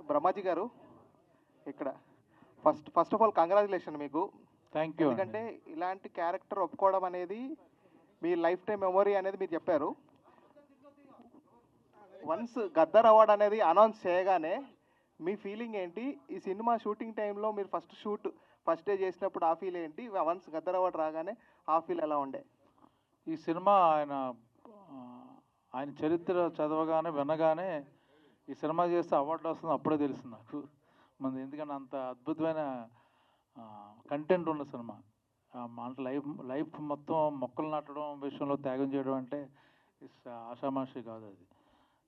బ్రహ్మాజీ గారు ఇక్కడ first of all congratulation మీకు. Thank you. ఎందుకంటే ఇలాంటి క్యారెక్టర్ ఒప్పుకోవడం అనేది మీ లైఫ్ టైం మెమొరీ అనేది మీరు చెప్పారు. వన్స్ గద్దర్ అవార్డ్ అనేది అనౌన్స్ చేయగానే మీ ఫీలింగ్ ఏంటి? ఈ సినిమా షూటింగ్ టైంలో మీరు ఫస్ట్ డే చేసినప్పుడు ఆ ఫీల్ ఏంటి? వన్స్ గద్దర్ అవార్డు రాగానే ఆ ఫీల్ ఎలా ఉండే? ఈ సినిమా ఆయన చరిత్ర చదవగానే వినగానే ఈ సినిమా చేస్తే అవార్డు వస్తుంది అప్పుడే తెలిసింది నాకు. మన ఎందుకంటే అంత అద్భుతమైన కంటెంట్ ఉన్న సినిమా. అంటే లైఫ్ మొత్తం మొక్కలు నాటడం విషయంలో త్యాగం చేయడం అంటే ఆషామాషి కాదు. అది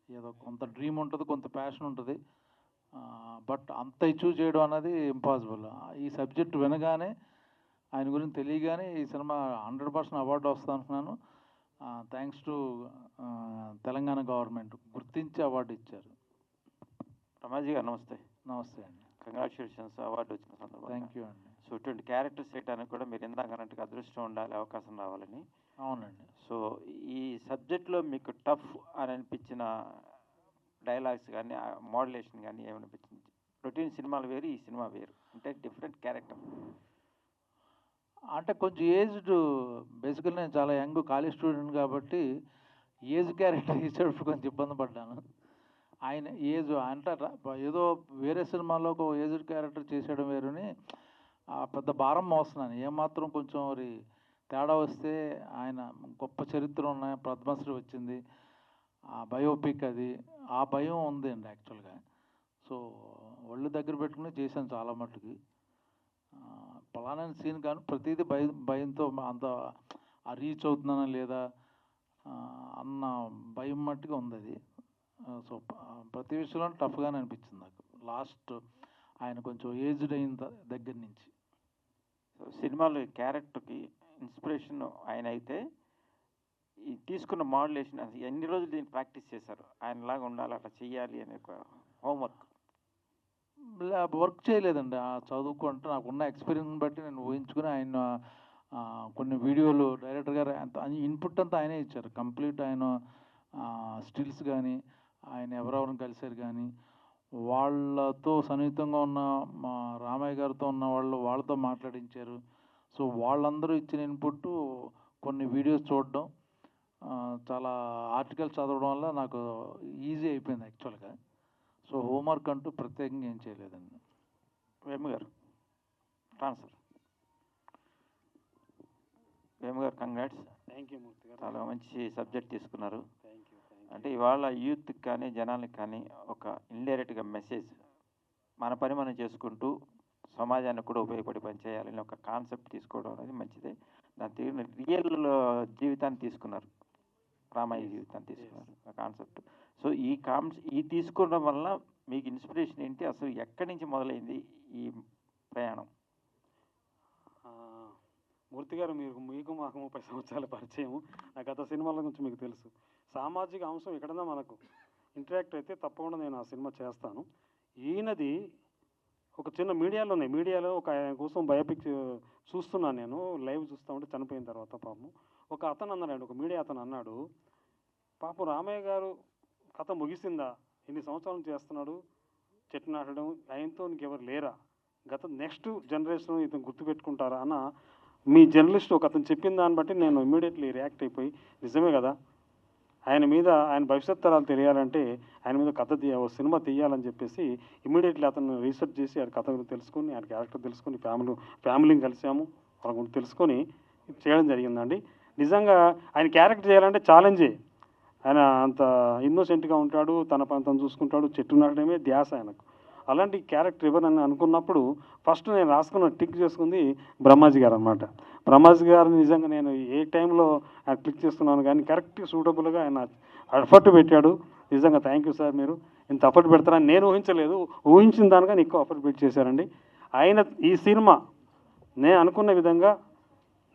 ఏదో కొంత డ్రీమ్ ఉంటుంది, కొంత ప్యాషన్ ఉంటుంది. బట్ అంత అచీవ్ చేయడం అన్నది ఇంపాసిబుల్. ఈ సబ్జెక్ట్ వినగానే ఆయన గురించి తెలియగానే ఈ సినిమా 100% అవార్డు వస్తుంది అనుకున్నాను. థ్యాంక్స్ టు తెలంగాణ గవర్నమెంట్ గుర్తించి అవార్డు ఇచ్చారు. రమాజీ గారు నమస్తే. నమస్తే అండి. కంగ్రాచులేషన్స్ అవార్డు వచ్చిన సందర్భంగా. థ్యాంక్ యూ అండి. సో ఇటువంటి క్యారెక్టర్స్ చేయడానికి కూడా మీరు ఇందాక అన్నట్టుగా అదృష్టం ఉండాలి, అవకాశం రావాలని. అవునండి. సో ఈ సబ్జెక్ట్లో మీకు టఫ్ అని అనిపించిన డైలాగ్స్ కానీ మోడ్యులేషన్ కానీ ఏమనిపించింది? రొటీన్ సినిమాలు వేరు, ఈ సినిమా వేరు, అంటే డిఫరెంట్ క్యారెక్టర్. అంటే కొంచెం ఏజ్డ్, బేసికల్ నేను చాలా యంగ్ కాలేజ్ స్టూడెంట్ కాబట్టి ఏజ్ క్యారెక్టర్ ఇచ్చేటప్పుడు కొంచెం ఇబ్బంది పడ్డాను. ఆయన ఏజ్ అంటే ఏదో వేరే సినిమాలో ఒక ఏజ్డ్ క్యారెక్టర్ చేసేయడం వేరుని పెద్ద భారం మోస్తున్నాను. ఏమాత్రం కొంచెం మరి తేడా వస్తే ఆయన గొప్ప చరిత్ర ఉన్నాయి, పద్మశ్రీ వచ్చింది, ఆ బయోపిక్ అది, ఆ భయం ఉంది అండి యాక్చువల్గా. సో ఒళ్ళు దగ్గర పెట్టుకుని చేశాను చాలా మట్టుకి. పలానా సీన్ కానీ ప్రతిదీ భయంతో అంత రీచ్ అవుతున్నానా లేదా అన్న భయం మట్టుగా ఉంది అది. సో ప్రతి విషయంలో టఫ్గానే అనిపించింది నాకు లాస్ట్ ఆయన కొంచెం ఏజ్డ్ అయిన దగ్గర నుంచి. సో సినిమాలో క్యారెక్టర్కి ఇన్స్పిరేషన్ ఆయన అయితే ఈ తీసుకున్న మోడ్యులేషన్ ఎన్ని రోజులు దీన్ని ప్రాక్టీస్ చేశారు? ఆయనలాగా ఉండాలి, అట్లా చెయ్యాలి అనే హోంవర్క్. వర్క్ చేయలేదండి. చదువుకుంటే నాకున్న ఎక్స్పీరియన్స్ బట్టి నేను ఊహించుకుని ఆయన కొన్ని వీడియోలు డైరెక్టర్ గారు అంత ఇన్పుట్ అంతా ఆయనే ఇచ్చారు. కంప్లీట్ ఆయన స్టిల్స్ కానీ ఆయన ఎవరెవరిని కలిశారు కానీ వాళ్ళతో సన్నిహితంగా ఉన్న మా రామయ్య గారితో ఉన్న వాళ్ళతో మాట్లాడించారు. సో వాళ్ళందరూ ఇచ్చిన ఇన్పుట్ కొన్ని వీడియోస్ చూడడం, చాలా ఆర్టికల్స్ చదవడం వల్ల నాకు ఈజీ అయిపోయింది యాక్చువల్గా. సో హోంవర్క్ అంటూ ప్రత్యేకంగా ఏం చేయలేదండి. వేము గారు ట్రాన్స్ఫర్. వేము గారు కంగ్రాట్స్. థ్యాంక్ యూ మూర్తి గారు. చాలా మంచి సబ్జెక్ట్ తీసుకున్నారు. Thank you. అంటే ఇవాళ యూత్కి కానీ జనానికి కానీ ఒక ఇండైరెక్ట్గా మెసేజ్, మన పని మనం చేసుకుంటూ సమాజానికి కూడా ఉపయోగపడి పని చేయాలని ఒక కాన్సెప్ట్ తీసుకోవడం అనేది మంచిదే. దాని తీరిన రియల్ జీవితాన్ని తీసుకున్నారు, రామయ్య జీవితాన్ని తీసుకున్నారు ఆ కాన్సెప్ట్. సో ఈ తీసుకోవడం వల్ల మీకు ఇన్స్పిరేషన్ ఏంటి? అసలు ఎక్కడి నుంచి మొదలైంది ఈ ప్రయాణం? మూర్తి గారు, మీకు మాకు 30 సంవత్సరాల పరిచయం. నా గత సినిమాల గురించి మీకు తెలుసు. సామాజిక అంశం ఎక్కడన్నా మనకు ఇంటరాక్ట్ అయితే తప్పకుండా నేను ఆ సినిమా చేస్తాను. ఈయనది ఒక చిన్న మీడియాలో ఒక ఆయన కోసం బయోపిక్ చూస్తున్నాను నేను, లైవ్ చూస్తూ ఉంటే చనిపోయిన తర్వాత పాపం ఒక అతను అన్నాడు, ఒక మీడియా అతను అన్నాడు, పాపం రామయ్య గారు కథ ముగిసిందా, ఇన్ని సంవత్సరాలు చేస్తున్నాడు చెట్టు నాటడం, ఆయనతో ఇంకెవరు లేరా, నెక్స్ట్ జనరేషన్ ఇతను గుర్తుపెట్టుకుంటారా అన్న మీ జర్నలిస్ట్ ఒక అతను చెప్పిన దాన్ని బట్టి నేను ఇమ్మీడియట్లీ రియాక్ట్ అయిపోయి, నిజమే కదా, ఆయన భవిష్యత్ తరాలు తెలియాలంటే ఆయన మీద సినిమా తీయాలని చెప్పేసి ఇమ్మీడియట్లీ అతను రీసెర్చ్ చేసి ఆయన కథ గురించి తెలుసుకొని, ఆయన క్యారెక్టర్ తెలుసుకొని, ఫ్యామిలీని కలిసాము, వాళ్ళ గురించి తెలుసుకొని చేయడం జరిగిందండి. నిజంగా ఆయన క్యారెక్టర్ చేయాలంటే ఛాలెంజే. ఆయన అంత ఇన్నోసెంట్గా ఉంటాడు, తన పని తను చూసుకుంటాడు, చెట్టు నాటడమే ధ్యాస ఆయనకు. అలాంటి క్యారెక్టర్ ఎవరని అనుకున్నప్పుడు ఫస్ట్ నేను రాసుకున్న టిక్ చేసుకుంది బ్రహ్మాజీ గారు అనమాట. బ్రహ్మాజీ గారు నిజంగా నేను ఏ టైంలో ఆయన క్లిక్ చేస్తున్నాను కానీ కరెక్ట్ సూటబుల్గా ఆయన ఎఫర్ట్ పెట్టాడు. నిజంగా థ్యాంక్ యూ సార్, మీరు ఇంత ఎఫర్ట్ పెడతారని నేను ఊహించలేదు. ఊహించిన దానికన్నా ఎక్కువ ఎఫర్ట్ పెట్టి చేశారండి. ఆయన ఈ సినిమా నేను అనుకున్న విధంగా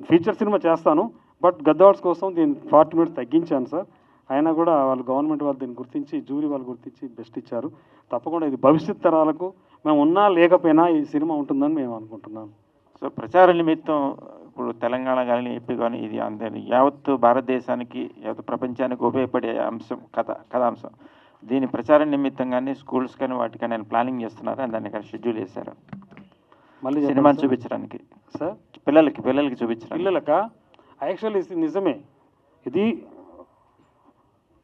ఫీచర్ సినిమా చేస్తాను, బట్ గద్దవాడ్స్ కోసం దీన్ని 40 minutes తగ్గించాను సార్. అయినా కూడా వాళ్ళు గవర్నమెంట్ వాళ్ళు దీన్ని గుర్తించి, జూరీ వాళ్ళు గుర్తించి బెస్ట్ ఇచ్చారు. తప్పకుండా ఇది భవిష్యత్ తరాలకు మేము ఉన్నా లేకపోయినా ఈ సినిమా ఉంటుందని మేము అనుకుంటున్నాను. సో ప్రచార నిమిత్తం ఇప్పుడు తెలంగాణ కానీ ఏపీ కానీ ఇది అందరి యావత్ భారతదేశానికి యావత్ ప్రపంచానికి ఉపయోగపడే అంశం కథాంశం. దీని ప్రచారం నిమిత్తంగానే స్కూల్స్ కానీ వాటికని ఆయన ప్లానింగ్ చేస్తున్నారు, దాన్ని ఇక్కడ షెడ్యూల్ చేశారు మళ్ళీ సినిమాని చూపించడానికి, సార్ పిల్లలకి చూపించడానికి. పిల్లలకా? యాక్చువల్లీ ఇది నిజమే, ఇది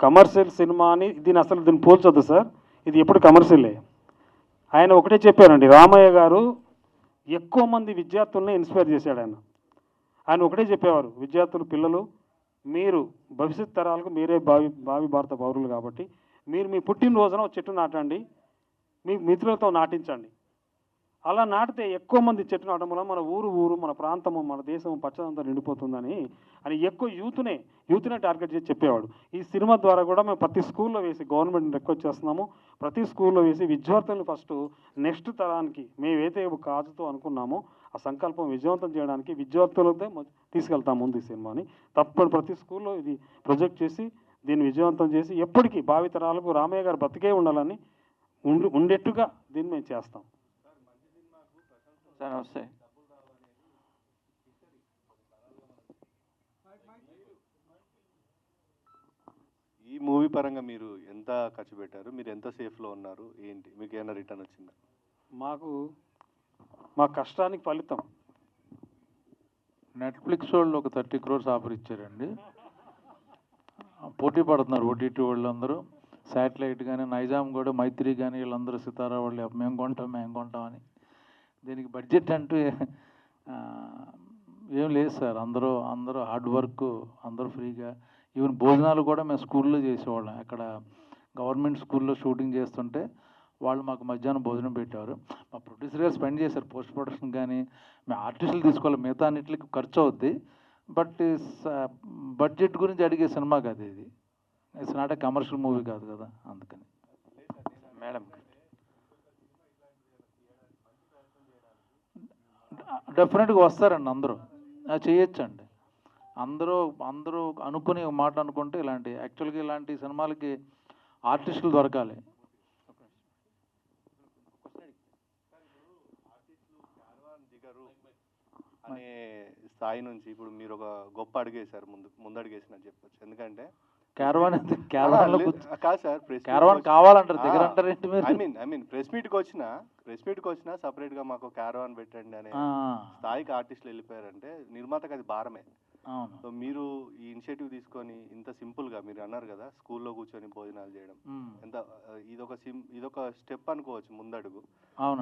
కమర్షియల్ సినిమా అని దీన్ని పోల్చొద్దు సార్, ఇది ఎప్పుడు కమర్షియలే. ఆయన ఒకటే చెప్పారండి, రామయ్య గారు ఎక్కువ మంది విద్యార్థుల్ని ఇన్స్పైర్ చేశాడు. ఆయన ఒకటే చెప్పేవారు, విద్యార్థులు పిల్లలు మీరు భవిష్యత్ తరాలకు మీరే భావి భారత పౌరులు కాబట్టి మీరు మీ పుట్టినరోజున ఒక చెట్టు నాటండి, మీ మిత్రులతో నాటించండి. అలా నాటితే ఎక్కువ మంది చెట్టు నాటడం వల్ల మన ఊరు మన ప్రాంతము మన దేశం పచ్చదంతా నిండిపోతుందని అని ఎక్కువ యూత్నే టార్గెట్ చేసి చెప్పేవాడు. ఈ సినిమా ద్వారా కూడా మేము ప్రతి స్కూల్లో వేసి గవర్నమెంట్ని రిక్వెస్ట్ చేస్తున్నాము, ప్రతి స్కూల్లో వేసి విద్యార్థులను ఫస్ట్ నెక్స్ట్ తరానికి మేమైతే కాజుతో అనుకున్నామో ఆ సంకల్పం విజయవంతం చేయడానికి విద్యార్థులతో తీసుకెళ్తాం ముందు ఈ సినిమాని. తప్పని ప్రతి స్కూల్లో ఇది ప్రొజెక్ట్ చేసి దీన్ని విజయవంతం చేసి ఎప్పటికీ భావితరాలకు రామయ్య గారు బతికే ఉండాలని ఉండేట్టుగా దీన్ని మేము చేస్తాం. సార్ నమస్తే. ఈ మూవీ పరంగా మీరు ఎంత ఖర్చు పెట్టారు, మీరు ఎంత సేఫ్లో ఉన్నారు, ఏంటి మీకు ఏమైనా రిటర్న్ వచ్చిందా? మా కష్టానికి ఫలితం. నెట్ఫ్లిక్స్ వాళ్ళు ఒక 30 crores ఆఫర్ ఇచ్చారండి. పోటీ పడుతున్నారు ఓటీటీ వాళ్ళందరూ, శాటిలైట్ కానీ నైజాం కూడా మైత్రి కానీ వీళ్ళందరూ సితారా వాళ్ళు మేము కొంటాం అని. దీనికి బడ్జెట్ అంటూ ఏం లేదు సార్, అందరూ హార్డ్ వర్క్, అందరూ ఫ్రీగా. ఈవెన్ భోజనాలు కూడా మేము స్కూల్లో చేసేవాళ్ళం. అక్కడ గవర్నమెంట్ స్కూల్లో షూటింగ్ చేస్తుంటే వాళ్ళు మాకు మధ్యాహ్నం భోజనం పెట్టేవారు. మా ప్రొడ్యూసర్ గారు స్పెండ్ చేశారు పోస్ట్ ప్రొడక్షన్ కానీ, మేము ఆర్టిస్టులు తీసుకోవాలి, మిగతా అన్నింటికి ఖర్చు అవుద్ది. బట్ బడ్జెట్ గురించి అడిగే సినిమా కాదు ఇది, it's not a commercial movie కాదు కదా, అందుకని. మేడం డెఫినెట్గా వస్తారండి అందరూ, చేయొచ్చండి. అందరూ అనుకుని ఒక మాట అనుకుంటే ఇలాంటి యాక్చువల్గా ఇలాంటి సినిమాలకి ఆర్టిస్టులు దొరకాలి. అనే స్థాయి నుంచి ఇప్పుడు మీరు ఒక గొప్ప అడుగేశారు, ముందడుగేసినట్టు చెప్పొచ్చు. ఎందుకంటే క్యారవాన్ కాదు సార్, క్యారవాన్ కావాలంటారు, దగ్గర అంటారు ఏంటి మీరు? ఐ మీన్ ప్రెస్ మీట్కి వచ్చినా సపరేట్గా మాకు క్యారవాన్ పెట్టండి అనే స్థాయికి ఆర్టిస్టులు వెళ్ళిపోయారంటే నిర్మాతకు అది భారమే. సో మీరు ఈ ఇనిషియేటివ్ తీసుకొని ఇంత సింపుల్గా మీరు అన్నారు కదా, స్కూల్లో కూర్చొని భోజనాలు చేయడం, ఎంత ఇదొక స్టెప్ అనుకోవచ్చు, ముందడుగు.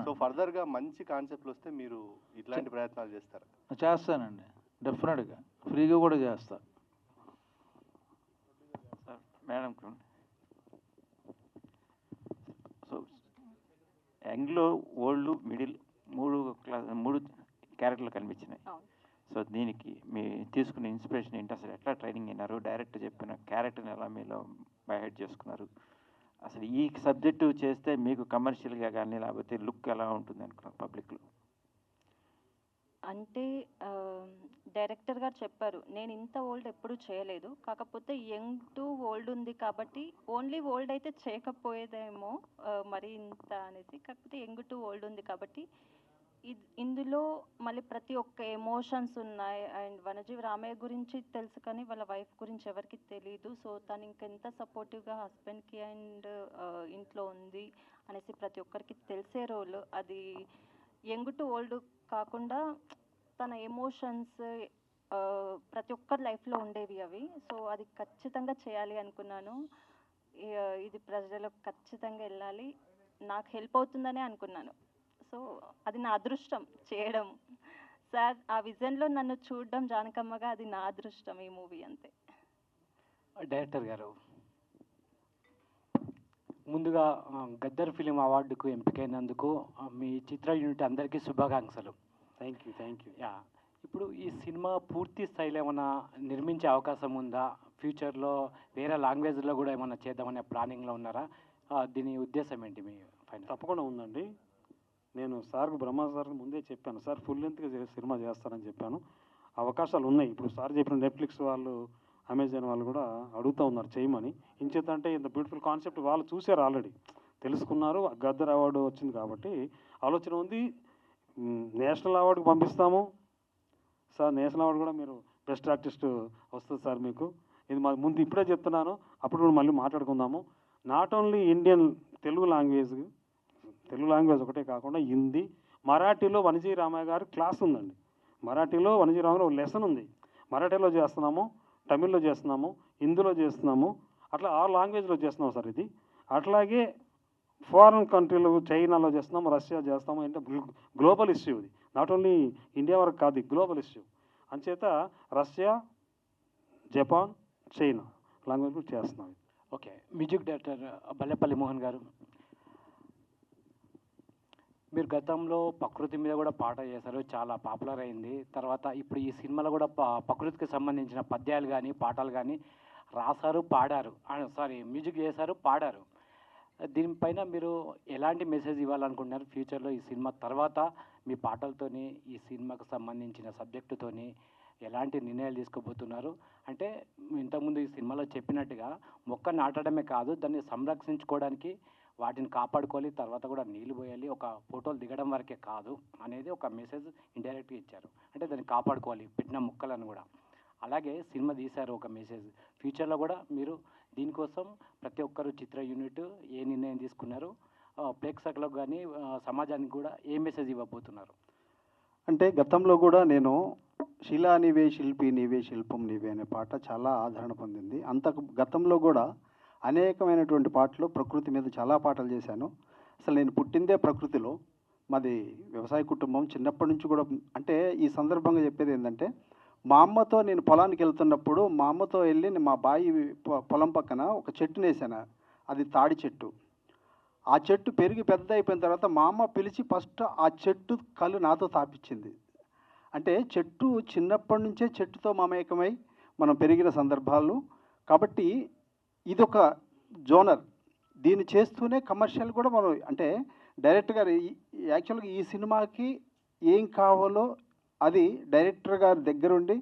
సో ఫర్దర్గా మంచి కాన్సెప్ట్లు వస్తే మీరు ఇట్లాంటి ప్రయత్నాలు చేస్తారా? చేస్తానండి, డెఫినెట్గా ఫ్రీగా కూడా చేస్తా. మేడం సో యంగ్లో ఓల్డ్ మిడిల్ మూడు క్యారెక్టర్లు కనిపించినాయి. సో దీనికి మీ తీసుకున్న ఇన్స్పిరేషన్ ఏంటి, అసలు ఎట్లా ట్రైనింగ్ అయినారు, డైరెక్ట్ చెప్పిన క్యారెక్టర్ని ఎలా మీలో బైహెడ్ చేసుకున్నారు, అసలు ఈ సబ్జెక్టు చేస్తే మీకు కమర్షియల్గా కానీ లేకపోతే లుక్ ఎలా ఉంటుంది అనుకున్నారు పబ్లిక్లో? అంటే డైరెక్టర్ గారు చెప్పారు, నేను ఇంత ఓల్డ్ ఎప్పుడు చేయలేదు, కాకపోతే యంగ్ టు ఓల్డ్ ఉంది కాబట్టి ఓన్లీ ఓల్డ్ అయితే చేయకపోయేదేమో మరి ఇంత అనేసి, కాకపోతే యంగ్ టు ఓల్డ్ ఉంది కాబట్టి ఇందులో మళ్ళీ ప్రతి ఒక్క ఎమోషన్స్ ఉన్నాయి. అండ్ వనజీవి రామయ్య గురించి తెలుసు కానీ వాళ్ళ వైఫ్ గురించి ఎవరికి తెలియదు. సో తను ఇంకెంత సపోర్టివ్గా హస్బెండ్కి అండ్ ఇంట్లో ఉంది అనేసి ప్రతి ఒక్కరికి తెలిసే రోల్ అది. యంగ్ టు ఓల్డ్ కాకుండా తన ఎమోషన్స్ ప్రతి ఒక్కరి లైఫ్లో ఉండేవి అవి. సో అది ఖచ్చితంగా చేయాలి అనుకున్నాను. ఇది ప్రజలకు ఖచ్చితంగా వెళ్ళాలి, నాకు హెల్ప్ అవుతుందనే అనుకున్నాను. సో అది నా అదృష్టం చేయడం. సార్ ఆ విజన్లో నన్ను చూడడం జానకమ్మగా అది నా అదృష్టం ఈ మూవీ, అంతే. డైరెక్టర్ గారు, ముందుగా గద్దర్ ఫిలిం అవార్డుకు ఎంపికైనందుకు మీ చిత్ర యూనిట్ అందరికీ శుభాకాంక్షలు. Thank you. యా, ఇప్పుడు ఈ సినిమా పూర్తి స్థాయిలో ఏమైనా నిర్మించే అవకాశం ఉందా? ఫ్యూచర్లో వేరే లాంగ్వేజ్లో కూడా ఏమైనా చేద్దామనే ప్లానింగ్లో ఉన్నారా? దీని ఉద్దేశం ఏంటి మీ ఫైనల్? తప్పకుండా ఉందండి. నేను సార్కు బ్రహ్మా సార్కి ముందే చెప్పాను, సార్ ఫుల్ లెంత్గా సినిమా చేస్తానని చెప్పాను. అవకాశాలు ఉన్నాయి. ఇప్పుడు సార్ చెప్పిన నెట్ఫ్లిక్స్ వాళ్ళు, అమెజాన్ వాళ్ళు కూడా అడుగుతూ ఉన్నారు చేయమని. ఇంచేతంటే ఇంత బ్యూటిఫుల్ కాన్సెప్ట్ వాళ్ళు చూశారు, ఆల్రెడీ తెలుసుకున్నారు. గద్దర్ అవార్డు వచ్చింది కాబట్టి ఆలోచన ఉంది. నేషనల్ అవార్డుకి పంపిస్తాము సార్. నేషనల్ అవార్డు కూడా మీరు బెస్ట్ ఆర్టిస్ట్ వస్తుంది సార్ మీకు. ఇది ముందు ఇప్పుడే చెప్తున్నాను, అప్పుడు మళ్ళీ మాట్లాడుకుందాము. Not only Indian Telugu language ఒకటే కాకుండా హిందీ, మరాఠీలో వనజీ రామయ్య గారి క్లాస్ ఉందండి. మరాఠీలో వనజీ రామయ్య గారు ఒక లెసన్ ఉంది. మరాఠీలో చేస్తున్నాము, తమిళ్లో చేస్తున్నాము, హిందీలో చేస్తున్నాము, అట్లా 6 లాంగ్వేజ్లో చేస్తున్నాము సార్ ఇది. అట్లాగే ఫారిన్ కంట్రీలో చైనాలో చేస్తున్నాము, రష్యా చేస్తాము. అంటే గ్లోబల్ ఇష్యూ ఇది, నాట్ ఓన్లీ ఇండియా వరకు కాదు, గ్లోబల్ ఇష్యూ. అంచేత రష్యా, జపాన్, చైనా లాంగ్వేజ్ కూడా చేస్తున్నాం. Okay, music director Ballepalli Mohan గారు, మీరు గతంలో ప్రకృతి మీద కూడా పాట చేశారు, చాలా పాపులర్ అయింది. తర్వాత ఇప్పుడు ఈ సినిమాలో కూడా ప్రకృతికి సంబంధించిన పద్యాలు కానీ పాటలు కానీ రాశారు, పాడారు, మ్యూజిక్ చేశారు, పాడారు. దీనిపైన మీరు ఎలాంటి మెసేజ్ ఇవ్వాలనుకుంటున్నారు ఫ్యూచర్లో? ఈ సినిమా తర్వాత మీ పాటలతోని ఈ సినిమాకు సంబంధించిన సబ్జెక్టుతోని ఎలాంటి నిర్ణయాలు తీసుకోబోతున్నారు? అంటే ఇంతకుముందు ఈ సినిమాలో చెప్పినట్టుగా మొక్క నాటడమే కాదు, దాన్ని సంరక్షించుకోవడానికి వాటిని కాపాడుకోవాలి, తర్వాత కూడా నీళ్ళు పోయాలి, ఒక ఫోటోలు దిగడం వరకే కాదు అనేది ఒక మెసేజ్ ఇండైరెక్ట్గా ఇచ్చారు. అంటే దాన్ని కాపాడుకోవాలి, పెట్టిన మొక్కలను కూడా. అలాగే సినిమా తీశారు ఒక మెసేజ్. ఫ్యూచర్లో కూడా మీరు దీనికోసం ప్రతి ఒక్కరు చిత్ర యూనిట్ ఏ నిర్ణయం తీసుకున్నారు, ప్రేక్షకులకు కానీ సమాజానికి కూడా ఏ మెసేజ్ ఇవ్వబోతున్నారు? అంటే గతంలో కూడా నేను శిలా నీవే శిల్పి నీవే శిల్పం నీవే అనే పాట చాలా ఆదరణ పొందింది. గతంలో కూడా అనేకమైనటువంటి పాటలు ప్రకృతి మీద చాలా పాటలు చేశాను. అసలు నేను పుట్టిందే ప్రకృతిలో, మాది వ్యవసాయ కుటుంబం. చిన్నప్పటి నుంచి కూడా అంటే ఈ సందర్భంగా చెప్పేది ఏంటంటే, మా అమ్మతో నేను పొలానికి వెళ్తున్నప్పుడు మా అమ్మతో వెళ్ళి మా బావి పొలం పక్కన ఒక చెట్టుని వేసాను. అది తాడి చెట్టు. ఆ చెట్టు పెరిగి పెద్ద అయిపోయిన తర్వాత మా అమ్మ పిలిచి ఫస్ట్ ఆ చెట్టు కళ్ళు నాతో తాపించింది. అంటే చెట్టు చిన్నప్పటి నుంచే చెట్టుతో మమేకమై మనం పెరిగిన సందర్భాలు. కాబట్టి ఇదొక జోనర్. దీన్ని చేస్తూనే కమర్షియల్ కూడా మనం అంటే డైరెక్టర్ గారు యాక్చువల్గా ఈ సినిమాకి ఏం కావాలో అది డైరెక్టర్ గారి దగ్గరుండి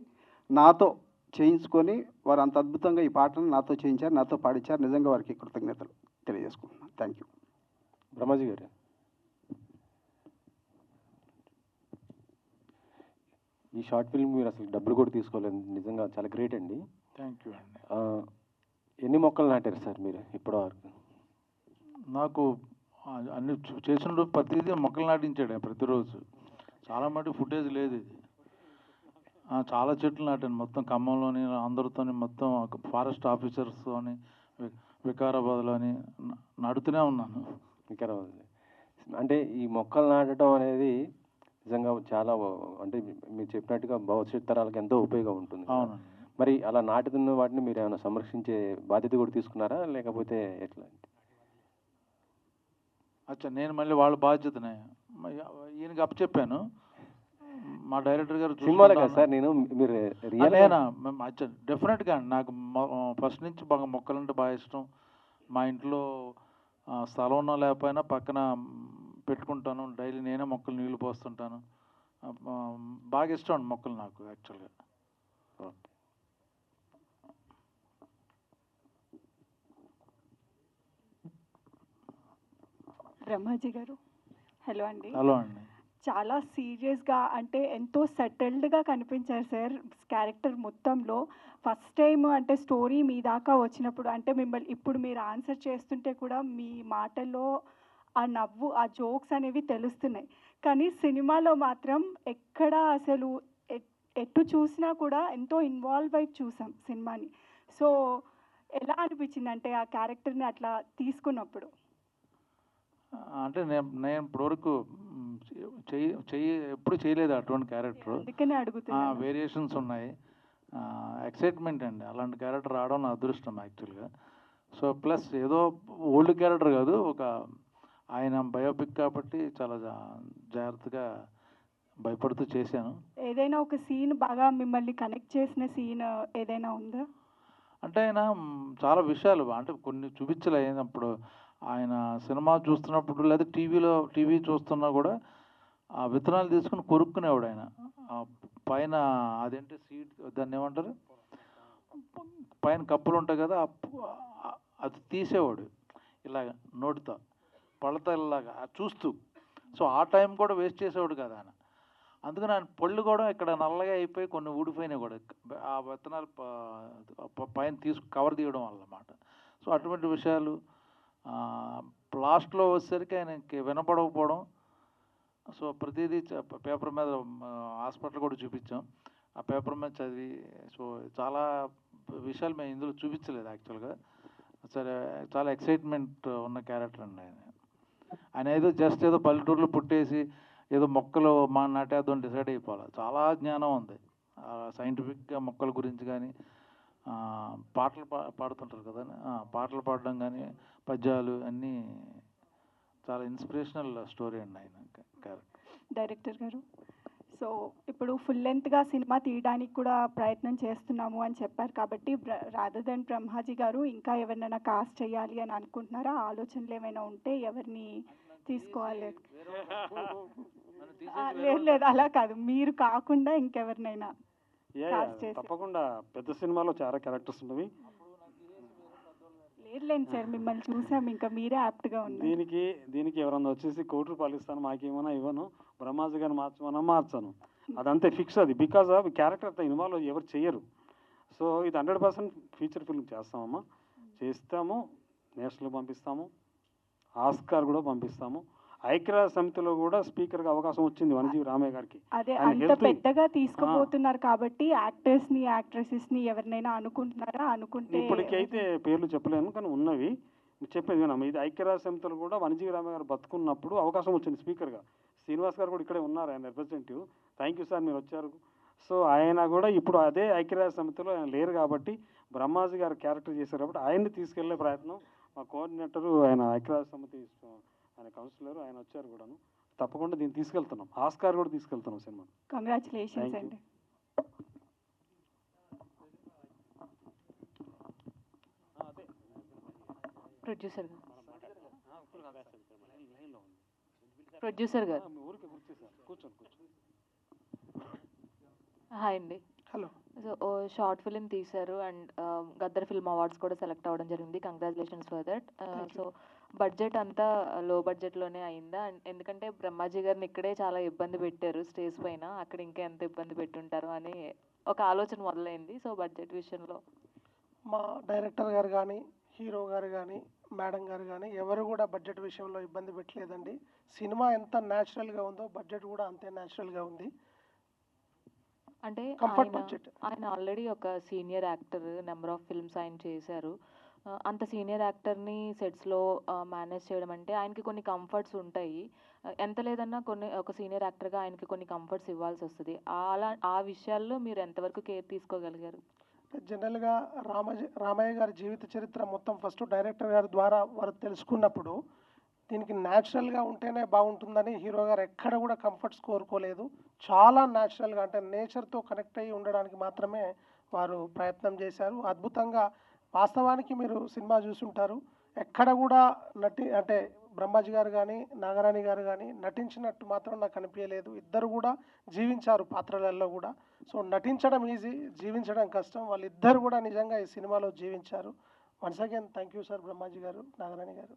నాతో చేయించుకొని వారు అంత అద్భుతంగా ఈ పాటను నాతో చేయించారు, నాతో పాడించారు. నిజంగా వారికి కృతజ్ఞతలు తెలియజేసుకుంటున్నాను. Thank you. బ్రహ్మాజీ గారు, ఈ షార్ట్ ఫిల్మ్ మీరు అసలు డబ్బులు కూడా తీసుకోలేదు, నిజంగా చాలా గ్రేట్ అండి. థ్యాంక్ యూ అండి. ఎన్ని మొక్కలు నాటారు సార్ మీరు ఇప్పటి వరకు? నాకు అన్ని చేసిన ప్రతిదీ మొక్కలు నాటించాడు ప్రతిరోజు. చాలా మటుకు ఫుటేజ్ లేదు ఇది. చాలా చెట్లు నాటాను మొత్తం ఖమ్మంలోని, అందరితోని, మొత్తం ఫారెస్ట్ ఆఫీసర్స్తోని, వికారాబాద్లోని నాటుతూనే ఉన్నాను. వికారాబాద్ అంటే ఈ మొక్కలు నాటడం అనేది నిజంగా చాలా అంటే మీరు చెప్పినట్టుగా భవిష్యత్ తరాలకు ఎంతో ఉపయోగం ఉంటుంది. అవునండి. మరి అలా నాటుతున్న వాటిని మీరు ఏమైనా సంరక్షించే బాధ్యత కూడా తీసుకున్నారా, లేకపోతే ఎట్లా? అచ్చా, నేను మళ్ళీ వాళ్ళ బాధ్యతనే ఈయనకి అప్పచెప్పాను. మా డైరెక్టర్ గారు సినిమాలే కదా సార్, నేను మీరు అచ్చా డెఫినెట్గా నాకు ఫస్ట్ నుంచి బాగా మొక్కలంటే బాగా ఇష్టం. మా ఇంట్లో స్థలం ఉన్నా లేకపోయినా పక్కన పెట్టుకుంటాను. డైలీ నేనే మొక్కలు నీళ్లు పోస్తుంటాను. బాగా ఇష్టం అండి మొక్కలు నాకు యాక్చువల్గా. బ్రహ్మాజీ గారు, హలో అండి. హలో అండి. చాలా సీరియస్గా అంటే ఎంతో సెటిల్డ్గా కనిపించారు సార్ క్యారెక్టర్ మొత్తంలో. ఫస్ట్ టైం అంటే స్టోరీ మీ దాకా వచ్చినప్పుడు అంటే మిమ్మల్ని ఇప్పుడు మీరు ఆన్సర్ చేస్తుంటే కూడా మీ మాటల్లో ఆ నవ్వు, ఆ జోక్స్ అనేవి తెలుస్తున్నాయి. కానీ సినిమాలో మాత్రం ఎక్కడ అసలు ఎటు చూసినా కూడా ఎంతో ఇన్వాల్వ్ అయి చూసాం సినిమాని. సో ఎలా అనిపించింది అంటే ఆ క్యారెక్టర్ని అట్లా తీసుకున్నప్పుడు? అంటే నేను ఇప్పటివరకు ఎప్పుడు చేయలేదు అటువంటి క్యారెక్టర్. అందుకనే అడుగుతున్నా. వేరియేషన్స్ ఉన్నాయి. ఎక్సైట్మెంట్ అండి, అలాంటి క్యారెక్టర్ రావడం నా అదృష్టం యాక్చువల్గా. సో ప్లస్ ఏదో ఓల్డ్ క్యారెక్టర్ కాదు, ఒక ఆయన బయోపిక్ కాబట్టి చాలా జాగ్రత్తగా భయపడుతూ చేశాను. ఏదైనా ఒక సీన్ బాగా మిమ్మల్ని కనెక్ట్ చేసిన సీన్ ఏదైనా ఉందా? అంటే ఆయన చాలా విషయాలు అంటే కొన్ని చూపించలేనప్పుడు, ఆయన సినిమా చూస్తున్నప్పుడు లేదా టీవీ చూస్తున్నా కూడా ఆ విత్తనాలు తీసుకుని కొరుక్కునేవాడు ఆయన. పైన అదేంటి సీడ్, దాన్ని ఏమంటారు, పైన కప్పులు ఉంటాయి కదా, అది తీసేవాడు ఇలాగ నోటితో పళ్ళతలాగా చూస్తూ. సో ఆ టైం కూడా వేస్ట్ చేసేవాడు కదా ఆయన. అందుకని ఆయన పళ్ళు కూడా ఇక్కడ నల్లగా అయిపోయి కొన్ని ఊడిపోయినాయి కూడా ఆ విత్తనాలు పైన కవర్ తీయడం వల్ల అన్నమాట. సో అటువంటి విషయాలు లాస్ట్లో వచ్చేసరికి ఆయనకి వినపడకపోవడం, సో ప్రతిదీ పేపర్ మీద హాస్పిటల్ కూడా చూపించాం, ఆ పేపర్ మీద చదివి, సో చాలా విషయాలు మేము ఇందులో చూపించలేదు యాక్చువల్గా. సరే, చాలా ఎక్సైట్మెంట్ ఉన్న క్యారెక్టర్ అండి ఆయన ఏదో జస్ట్ ఏదో పల్లెటూరులో పుట్టేసి ఏదో మొక్కలు నాటేద్దాం డిసైడ్ అయిపోవాలి. చాలా జ్ఞానం ఉంది సైంటిఫిక్గా మొక్కల గురించి కానీ, పాటలు పాడుతుంటారు కదా, పాటలు పాడడం కానీ, పద్యాలు అన్నీ చాలా ఇన్స్పిరేషనల్ స్టోరీ అండి ఆయన క్యారెక్టర్. డైరెక్టర్ గారు, సో ఇప్పుడు ఫుల్ లెంత్గా సినిమా తీయడానికి కూడా ప్రయత్నం చేస్తున్నాము అని చెప్పారు కాబట్టి, రాదర్ దెన్ బ్రహ్మాజీ గారు ఇంకా ఎవరినైనా కాస్ట్ చేయాలి అని అనుకుంటున్నారా? ఆలోచనలు ఏమైనా ఉంటే ఎవరిని తీసుకోవాలి? లేదు, అలా కాదు, మీరు కాకుండా ఇంకెవరినైనా కాస్ట్ చేసి. తప్పకుండా పెద్ద సినిమాలో చాలా క్యారెక్టర్స్ ఉన్నవి. లేదులేండి సార్, మిమ్మల్ని చూసాం, ఇంకా మీరే యాప్ట్గా ఉన్నారు. దీనికి ఎవరన్నా వచ్చేసి ₹1,00,00,000 ఇస్తాను మాకేమైనా ఇవ్వను, బ్రహ్మాజీ గారిని మార్చను, అదంతే ఫిక్స్. అది బికాజ్ ఆఫ్ క్యారెక్టర్ అంతా ఇన్వాల్వ్ ఎవరు చేయరు. సో ఇది 100% ఫీచర్ ఫిల్మ్ చేస్తామమ్మా, చేస్తాము, నేషనల్ పంపిస్తాము, ఆస్కార్ కూడా పంపిస్తాము. ఐక్యరాజ్య సమితిలో కూడా స్పీకర్గా అవకాశం వచ్చింది వనజీవి రామయ్య గారికి. అదే అంత పెద్దగా తీసుకుపోతున్నారు కాబట్టి యాక్టర్స్ ని యాక్ట్రెసెస్ ని ఎవరినైనా అనుకుంటున్నారా? అనుకుంటే ఇప్పటికైతే పేర్లు చెప్పలేను, కానీ ఉన్నవి చెప్పేది వినమ్మా. ఇది ఐక్యరాజ్య సమితిలో కూడా వనజీవి రామయ్య గారు బతుకున్నప్పుడు అవకాశం వచ్చింది స్పీకర్గా. శ్రీనివాస్ గారు కూడా ఇక్కడే ఉన్నారు, ఆయన రిప్రజెంటేటివ్. థ్యాంక్ యూ సార్, మీరు వచ్చారు. సో ఆయన కూడా ఇప్పుడు అదే ఐక్యరాజ్య సమితిలో ఆయన లేరు కాబట్టి బ్రహ్మాజీ గారు క్యారెక్టర్ చేశారు కాబట్టి ఆయన్ని తీసుకెళ్లే ప్రయత్నం మా కోఆర్డినేటరు, ఆయన ఐక్యరాజ్య సమితి ఆయన కౌన్సిలర్, ఆయన వచ్చారు కూడాను. తప్పకుండా దీన్ని తీసుకెళ్తున్నాం, ఆస్కార్ కూడా తీసుకెళ్తున్నాం సినిమా. కంగ్రాచులేషన్స్ అండి. ప్రొడ్యూసర్ గారు హాయ్ అండి. హలో. సో షార్ట్ ఫిలిం తీశారు అండ్ గద్దర్ ఫిల్మ్ అవార్డ్స్ కూడా సెలెక్ట్ అవ్వడం జరిగింది. Congratulations for that. So budget అంతా లో బడ్జెట్లోనే అయిందా? ఎందుకంటే బ్రహ్మాజీ గారిని ఇక్కడే చాలా ఇబ్బంది పెట్టారు స్టేజ్ పైన, అక్కడ ఇంకా ఎంత ఇబ్బంది పెట్టుంటారు అని ఒక ఆలోచన మొదలైంది. సో బడ్జెట్ విషయంలో మా డైరెక్టర్ గారు కానీ, హీరో గారు కానీ, మేడం గారు కానీ ఎవరు కూడా బడ్జెట్ విషయంలో ఇబ్బంది పెట్టలేదండి. సినిమా ఎంత న్యాచురల్గా ఉందో బడ్జెట్ కూడా అంతే న్యాచురల్గా ఉంది. అంటే బడ్జెట్. ఆయన ఆల్రెడీ ఒక senior actor, number of films ఆయన చేశారు. అంత సీనియర్ యాక్టర్ని సెట్స్లో మేనేజ్ చేయడం అంటే ఆయనకి కొన్ని కంఫర్ట్స్ ఉంటాయి. ఎంత లేదన్నా ఒక సీనియర్ యాక్టర్గా ఆయనకి కొన్ని కంఫర్ట్స్ ఇవ్వాల్సి వస్తుంది. ఆ విషయాల్లో మీరు ఎంతవరకు కేర్ తీసుకోగలిగారు? జనరల్గా రామయ్య గారి జీవిత చరిత్ర మొత్తం ఫస్ట్ డైరెక్టర్ గారి ద్వారా వారు తెలుసుకున్నప్పుడు దీనికి న్యాచురల్గా ఉంటేనే బాగుంటుందని హీరో గారు ఎక్కడ కూడా కంఫర్ట్స్ కోరుకోలేదు. చాలా న్యాచురల్గా అంటే నేచర్తో కనెక్ట్ అయ్యి ఉండడానికి మాత్రమే వారు ప్రయత్నం చేశారు. అద్భుతంగా, వాస్తవానికి మీరు సినిమా చూసుంటారు, ఎక్కడ కూడా అంటే బ్రహ్మాజీ గారు కానీ, నాగరాణి గారు కానీ నటించినట్టు మాత్రం నాకు అనిపించలేదు. ఇద్దరు కూడా జీవించారు పాత్రలలో కూడా. సో నటించడం ఈజీ, జీవించడం కష్టం. వాళ్ళిద్దరు కూడా నిజంగా ఈ సినిమాలో జీవించారు. Once again thank you sir, Brahmaji గారు, నాగరాణి గారు.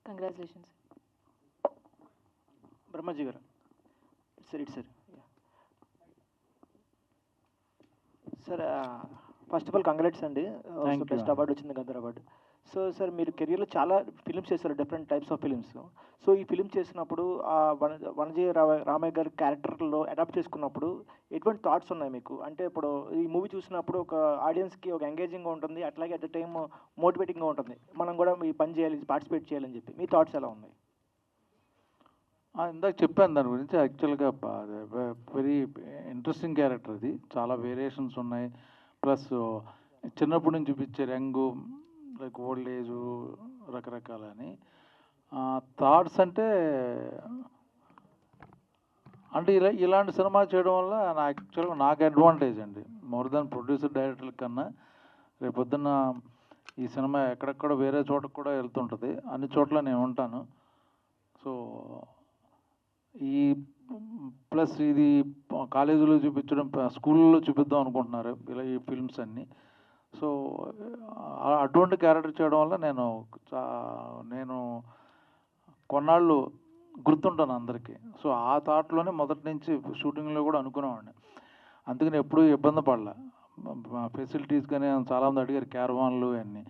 కంగ్రాచులేషన్స్. బ్రహ్మాజీ గారు sir. Sir first of all congrats అండి, బెస్ట్ అవార్డు వచ్చింది, గద్దర్ అవార్డు. సో సార్ మీరు కెరియర్లో చాలా ఫిలిమ్స్ చేశారు, different types of films. So ఈ ఫిలిం చేసినప్పుడు వనజీ రామయ్య గారి క్యారెక్టర్లో అడాప్ట్ చేసుకున్నప్పుడు ఎటువంటి థాట్స్ ఉన్నాయి మీకు? అంటే ఇప్పుడు ఈ మూవీ చూసినప్పుడు ఒక ఆడియన్స్కి ఒక ఎంగేజింగ్గా ఉంటుంది, అట్లాగే అట్ ద టైమ్ మోటివేటింగ్గా ఉంటుంది, మనం కూడా ఈ పని చేయాలి, పార్టిసిపేట్ చేయాలని చెప్పి. మీ థాట్స్ ఎలా ఉన్నాయి? ఇందాక చెప్పాను దాని గురించి. యాక్చువల్గా వెరీ ఇంట్రెస్టింగ్ క్యారెక్టర్ అది, చాలా వేరియేషన్స్ ఉన్నాయి. ప్లస్ చిన్నప్పటి నుంచి చూపించారు, యంగ్, లైక్ ఓల్డ్ ఏజ్, రకరకాలని థాట్స్. అంటే ఇలాంటి సినిమా చేయడం వల్ల యాక్చువల్గా నాకు అడ్వాంటేజ్ అండి, మోర్ దాన్ ప్రొడ్యూసర్ డైరెక్టర్ల కన్నా. రేపొద్దున్న ఈ సినిమా ఎక్కడెక్కడ వేరే చోటకు కూడా వెళ్తుంటుంది, అన్ని చోట్ల నేను ఉంటాను. సో ఈ ప్లస్ ఇది కాలేజీలో చూపించడం, స్కూల్లో చూపిద్దాం అనుకుంటున్నారు ఇలా ఈ ఫిల్మ్స్ అన్నీ. సో అటువంటి క్యారెక్టర్ చేయడం వల్ల నేను కొన్నాళ్ళు గుర్తుంటాను అందరికీ. సో ఆ థాట్లోనే మొదటి నుంచి షూటింగ్లో కూడా అనుకునేవాడిని. అందుకని ఎప్పుడూ ఇబ్బంది పడలే. ఫెసిలిటీస్ కానీ చాలామంది అడిగారు, క్యారవాన్లు అన్నీ.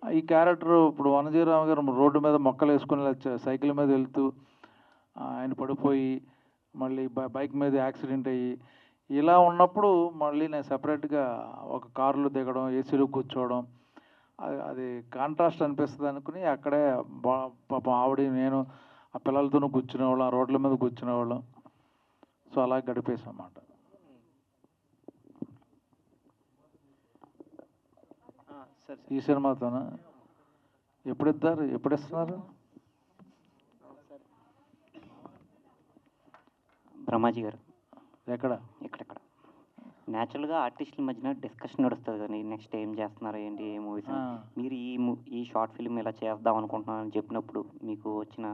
ఈ క్యారెక్టర్ ఇప్పుడు వనజీరామ గారు రోడ్డు మీద మొక్కలు వేసుకుని సైకిల్ మీద వెళ్తూ ఆయన పడిపోయి మళ్ళీ బైక్ మీద యాక్సిడెంట్ అయ్యి ఇలా ఉన్నప్పుడు మళ్ళీ నేను సపరేట్గా ఒక కారులో దిగడం, ఏసీలో కూర్చోవడం, అది కాంట్రాస్ట్ అనిపిస్తుంది అనుకుని అక్కడే పాపం ఆవిడ నేను ఆ పిల్లలతోనూ కూర్చునేవాళ్ళం, ఆ రోడ్ల మీద కూర్చునేవాళ్ళం. సో అలా గడిపేసాం అన్నమాట. ఈ సినిమాతోనా ఎప్పుడు ఇస్తున్నారు? బ్రహ్మాజీ గారు ఎక్కడ? ఇక్కడెక్కడ న్యాచురల్గా ఆర్టిస్టుల మధ్యన డిస్కషన్ నడుస్తుంది కానీ నెక్స్ట్ ఏం చేస్తున్నారు ఏంటి, ఏ మూవీస్ మీరు ఈ షార్ట్ ఫిల్మ్ ఇలా చేద్దాం అనుకుంటున్నారని చెప్పినప్పుడు మీకు వచ్చిన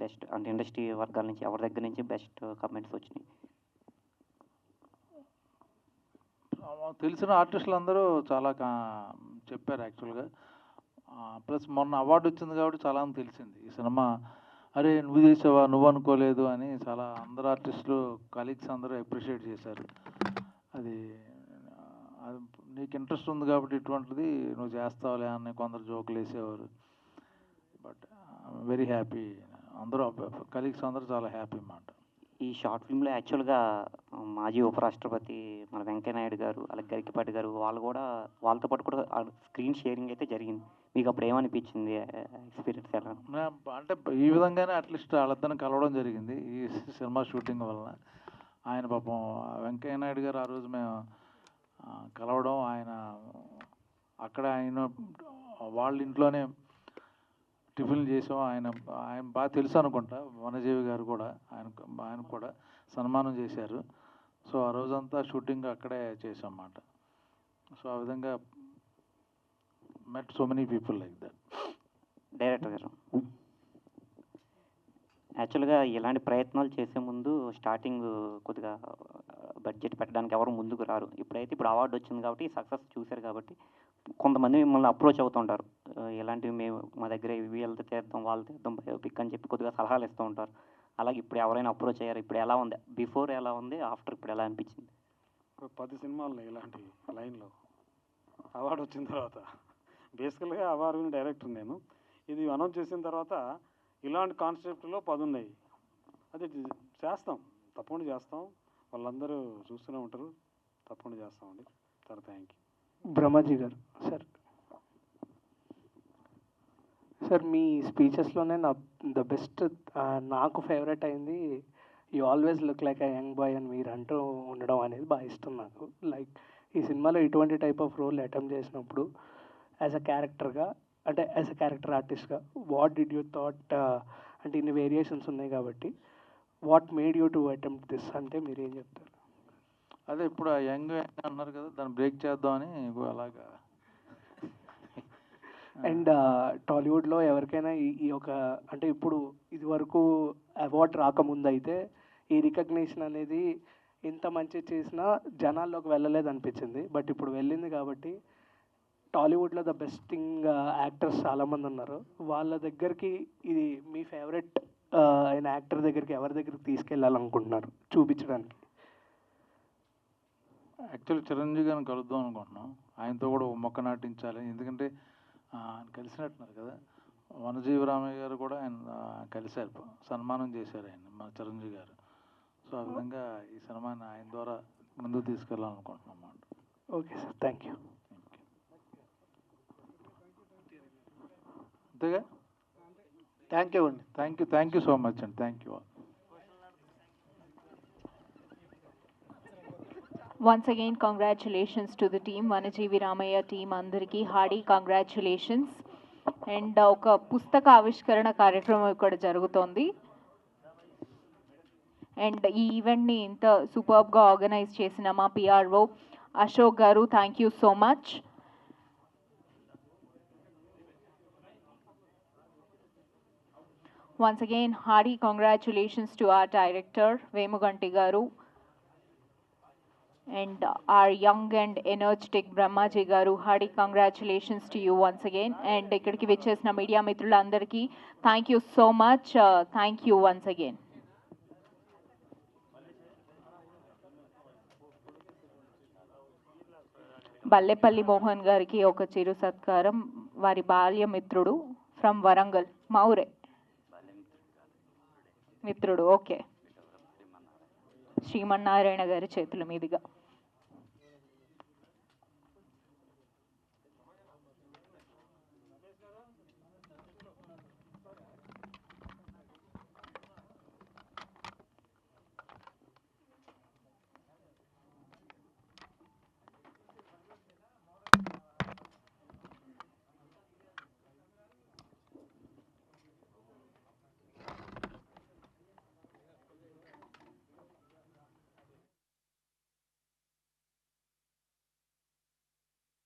బెస్ట్ అంటే ఇండస్ట్రీ వర్గాల నుంచి ఎవరి దగ్గర నుంచి బెస్ట్ కమెంట్స్ వచ్చినాయి? తెలిసిన ఆర్టిస్టులు అందరూ చాలా చెప్పారు యాక్చువల్గా. ప్లస్ మొన్న అవార్డు వచ్చింది కాబట్టి చాలా తెలిసింది ఈ సినిమా, అరే నువ్వు చేసావా, నువ్వు అనుకోలేదు అని చాలా అందరు ఆర్టిస్టులు కలీగ్స్ అందరూ అప్రిషియేట్ చేశారు. అది నీకు ఇంట్రెస్ట్ ఉంది కాబట్టి ఇటువంటిది నువ్వు చేస్తావులే అని కొందరు జోకులు వేసేవారు. బట్ వెరీ హ్యాపీ, అందరూ కలీగ్స్ అందరూ చాలా హ్యాపీ అన్నమాట. ఈ షార్ట్ ఫిల్మ్లో యాక్చువల్గా మాజీ ఉపరాష్ట్రపతి మన వెంకయ్యనాయుడు గారు, అలాగే గరికపాటి గారు వాళ్ళు కూడా వాళ్ళతో పాటు కూడా స్క్రీన్ షేరింగ్ అయితే జరిగింది. మీకు అప్పుడు ఏమనిపించింది, ఎక్స్పీరియన్స్ ఎలా? అంటే ఈ విధంగానే అట్లీస్ట్ వాళ్ళిద్దరిని కలవడం జరిగింది ఈ సినిమా షూటింగ్ వలన. ఆయన పాపం వెంకయ్యనాయుడు గారు ఆ రోజు మేము కలవడం, ఆయన అక్కడ ఆయన వాళ్ళ ఇంట్లోనే టిఫిన్లు చేసాం. ఆయన బాగా తెలుసు అనుకుంటా, వనజీవి గారు కూడా ఆయన కూడా సన్మానం చేశారు. సో ఆ రోజంతా షూటింగ్ అక్కడే చేసాం అన్నమాట. సో ఆ విధంగా మెట్ so many people like that. Director గారు యాక్చువల్గా ఇలాంటి ప్రయత్నాలు చేసే ముందు స్టార్టింగ్ కొద్దిగా బడ్జెట్ పెట్టడానికి ఎవరు ముందుకు రారు. ఇప్పుడు అవార్డు వచ్చింది కాబట్టి సక్సెస్ చూశారు కాబట్టి కొంతమంది మిమ్మల్ని అప్రోచ్ అవుతుంటారు, ఇలాంటివి మేము మా దగ్గర వీళ్ళతో చేద్దాం వాళ్ళతో చేద్దాం బయోపిక్ అని చెప్పి కొద్దిగా సలహాలు ఇస్తూ ఉంటారు. అలాగే ఇప్పుడు ఎవరైనా అప్రోచ్ అయ్యారు, ఇప్పుడు ఎలా ఉంది, బిఫోర్ ఎలా ఉంది, ఆఫ్టర్ ఇప్పుడు ఎలా అనిపించింది? 10 సినిమాలు ఇలాంటి లైన్లో అవార్డు వచ్చిన తర్వాత బేసికల్గా అవార్డు డైరెక్టర్ నేను. ఇది అనౌన్స్ చేసిన తర్వాత ఇలాంటి కాన్సెప్ట్లో 10 ఉన్నాయి. అది చేస్తాం, తప్పకుండా చేస్తాం. వాళ్ళందరూ చూస్తూనే ఉంటారు, తప్పకుండా చేస్తామండి. Sir thank you. బ్రహ్మాజీ గారు సార్ మీ స్పీచెస్లోనే ద బెస్ట్ నాకు ఫేవరెట్ అయింది, you always look like a young boy అని మీరు అంటూ ఉండడం అనేది బాగా ఇష్టం నాకు. లైక్ ఈ సినిమాలో ఇటువంటి టైప్ ఆఫ్ రోల్ అటెంప్ట్ చేసినప్పుడు యాజ్ అ క్యారెక్టర్గా, అంటే యాజ్ అ క్యారెక్టర్ ఆర్టిస్ట్గా వాట్ డిడ్ యూ థాట్, అంటే ఇన్ని వేరియేషన్స్ ఉన్నాయి కాబట్టి what made you to attempt this అంటే మీరు ఏం చెప్తారు? అదే ఇప్పుడు ఆ యంగ్ అన్నారు కదా, దాన్ని బ్రేక్ చేద్దామని అలాగా. అండ్ టాలీవుడ్లో ఎవరికైనా ఈ ఒక అంటే ఇప్పుడు ఇది వరకు అవార్డ్ రాకముందు అయితే ఈ రికగ్నిషన్ అనేది ఇంత మంచి చేసినా జనాల్లోకి వెళ్ళలేదు అనిపించింది. బట్ ఇప్పుడు వెళ్ళింది కాబట్టి టాలీవుడ్లో ద బెస్టింగ్ యాక్టర్స్ చాలామంది ఉన్నారు. వాళ్ళ దగ్గరికి ఇది మీ ఫేవరెట్ అయిన యాక్టర్ దగ్గరికి ఎవరి దగ్గరికి తీసుకెళ్ళాలనుకుంటున్నారు చూపించడానికి? యాక్చువల్లీ చిరంజీవి గారిని కలుద్దాం అనుకుంటున్నాం, ఆయనతో కూడా ఒక మొక్క నాటించాలి. ఎందుకంటే ఆయన కలిసినట్టున్నారు కదా, వనజీవి రామయ్య గారు కూడా ఆయన కలిశారు, సన్మానం చేశారు ఆయన మన చిరంజీవి గారు. సో ఆ విధంగా ఈ సినిమాని ఆయన ద్వారా ముందుకు తీసుకెళ్ళాలనుకుంటున్నాం అన్నమాట. Okay sir, thank you. అంతేగా, థ్యాంక్ యూ అండి. థ్యాంక్ యూ సో మచ్ అండి, thank you all. Once again, congratulations to the team, Vanajeevi Ramaya team అందరికీ హార్డీ కంగ్రాచులేషన్స్. అండ్ ఒక పుస్తక ఆవిష్కరణ కార్యక్రమం ఇక్కడ జరుగుతోంది. అండ్ ఈ ఈవెంట్ని ఇంత సూపర్బ్గా ఆర్గనైజ్ చేసిన మా PRO Ashok garu, thank you so much. Once again, hearty congratulations to our director, Vemuganti Garu, and our young and energetic Brahmaji Garu. Hearty congratulations to you once again. And ikkadiki vichesina media mitrulandariki thank you so much. Thank you once again. Ballepalli Mohan గారికి ఒక చిరు సత్కారం, వారి బాల్య మిత్రుడు from Warangal, మౌరే మిత్రుడు, okay, Srimannarayana గారి చేతుల మీదుగా.